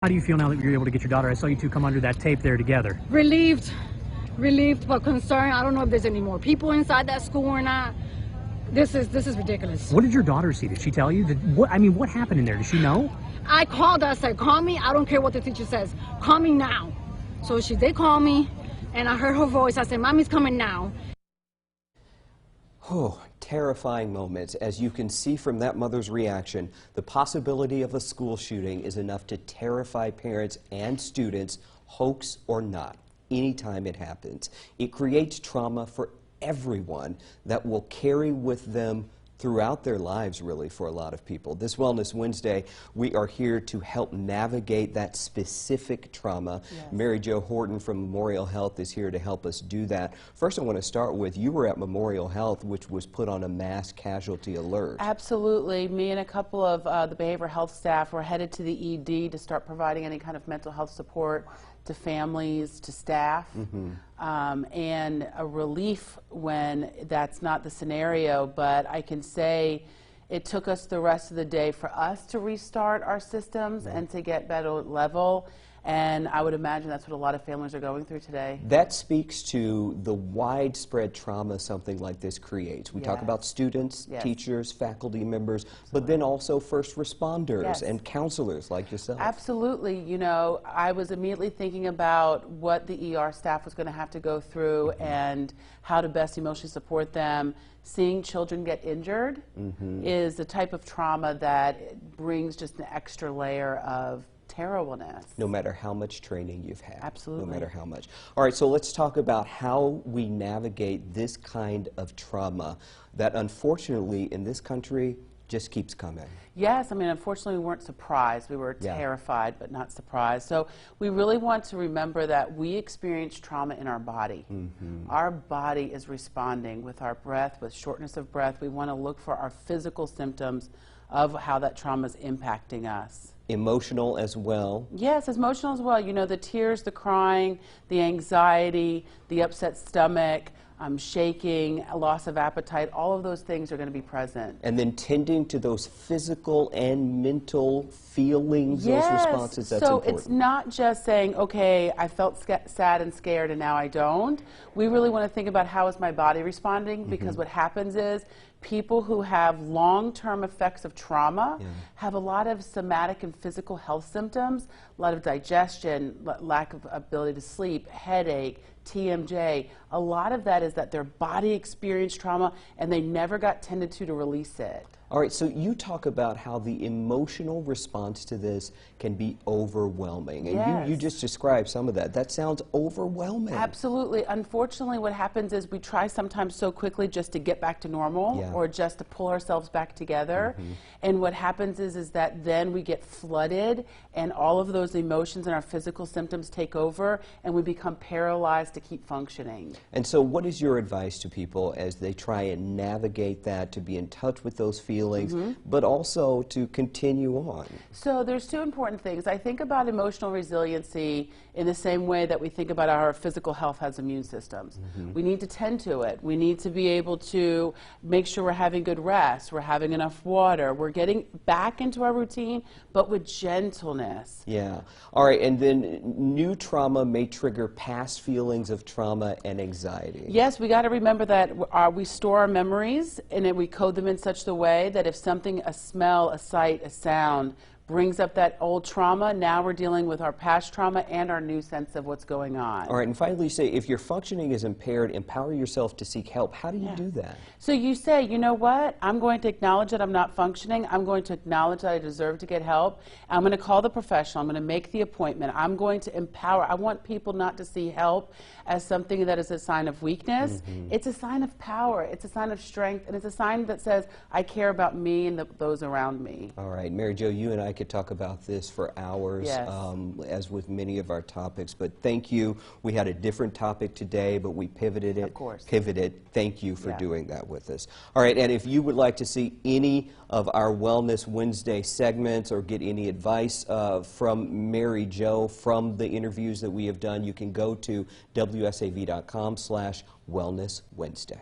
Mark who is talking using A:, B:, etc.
A: How do you feel now that you're able to get your daughter? I saw you two come under that tape there together.
B: Relieved, but concerned. I don't know if there's any more people inside that school or not. This is ridiculous.
A: What did your daughter see? Did she tell you? What happened in there? Does she know?
B: I called her. I said, call me. I don't care what the teacher says. Call me now. So she did call me, and I heard her voice. I said, Mommy's coming now.
C: Oh, terrifying moments. As you can see from that mother's reaction, the possibility of a school shooting is enough to terrify parents and students, hoax or not, anytime it happens. It creates trauma for everyone that will carry with them throughout their lives, really, for a lot of people. This Wellness Wednesday, we are here to help navigate that specific trauma. Yes. Mary Jo Horton from Memorial Health is here to help us do that. First, I want to start with, you were at Memorial Health, which was put on a mass casualty alert.
D: Absolutely. Me and a couple of the behavioral health staff were headed to the ED to start providing any kind of mental health support to families, to staff, and a relief when that's not the scenario. But I can say it took us the rest of the day for us to restart our systems and to get better level. And I would imagine that's what a lot of families are going through today.
C: That speaks to the widespread trauma something like this creates. We talk about students, teachers, faculty members, but then also first responders and counselors like yourself.
D: Absolutely. You know, I was immediately thinking about what the ER staff was going to have to go through and how to best emotionally support them. Seeing children get injured is the type of trauma that brings just an extra layer of terribleness.
C: No matter how much training you've had.
D: Absolutely.
C: No matter how much. All right, so let's talk about how we navigate this kind of trauma that unfortunately in this country just keeps coming.
D: Yes, I mean, unfortunately we weren't surprised. We were terrified, but not surprised. So we really want to remember that we experience trauma in our body. Our body is responding with our breath, with shortness of breath. We want to look for our physical symptoms of how that trauma is impacting us.
C: Emotional as well?
D: Yes, emotional as well. You know, the tears, the crying, the anxiety, the upset stomach, shaking, a loss of appetite, all of those things are going to be present.
C: And then tending to those physical and mental feelings, those responses, that's important.
D: So it's not just saying, okay, I felt sad and scared and now I don't. We really want to think about how is my body responding, because what happens is people who have long-term effects of trauma have a lot of somatic and physical health symptoms, a lot of digestion, lack of ability to sleep, headache, TMJ. A lot of that is that their body experienced trauma and they never got tended to release it.
C: All right, so you talk about how the emotional response to this can be overwhelming. And you just described some of that. That sounds overwhelming.
D: Absolutely. Unfortunately, what happens is we try sometimes so quickly just to get back to normal or just to pull ourselves back together. And what happens is that then we get flooded and all of those emotions and our physical symptoms take over and we become paralyzed to keep functioning.
C: And so what is your advice to people as they try and navigate that, to be in touch with those feelings, but also to continue on?
D: So there's two important things. I think about emotional resiliency in the same way that we think about our physical health has immune systems. We need to tend to it. We need to be able to make sure we're having good rest, we're having enough water, we're getting back into our routine, but with gentleness.
C: Yeah. All right, and then new trauma may trigger past feelings of trauma and anxiety.
D: Yes, we got to remember that we store our memories and then we code them in such a way that if something, a smell, a sight, a sound, brings up that old trauma, now we're dealing with our past trauma and our new sense of what's going on.
C: All right, and finally you say, if your functioning is impaired, empower yourself to seek help. How do you do that?
D: So you say, you know what, I'm going to acknowledge that I'm not functioning, I'm going to acknowledge that I deserve to get help, I'm going to call the professional, I'm going to make the appointment, I'm going to empower. I want people not to see help as something that is a sign of weakness. It's a sign of power, it's a sign of strength, and it's a sign that says, I care about me and those around me.
C: All right, Mary Jo, you and I could talk about this for hours, as with many of our topics, but thank you. We had a different topic today, but we pivoted it.
D: Of course.
C: Pivoted. Thank you for doing that with us. All right, and if you would like to see any of our Wellness Wednesday segments or get any advice from Mary Jo from the interviews that we have done, you can go to WSAV.com/Wellness Wednesday.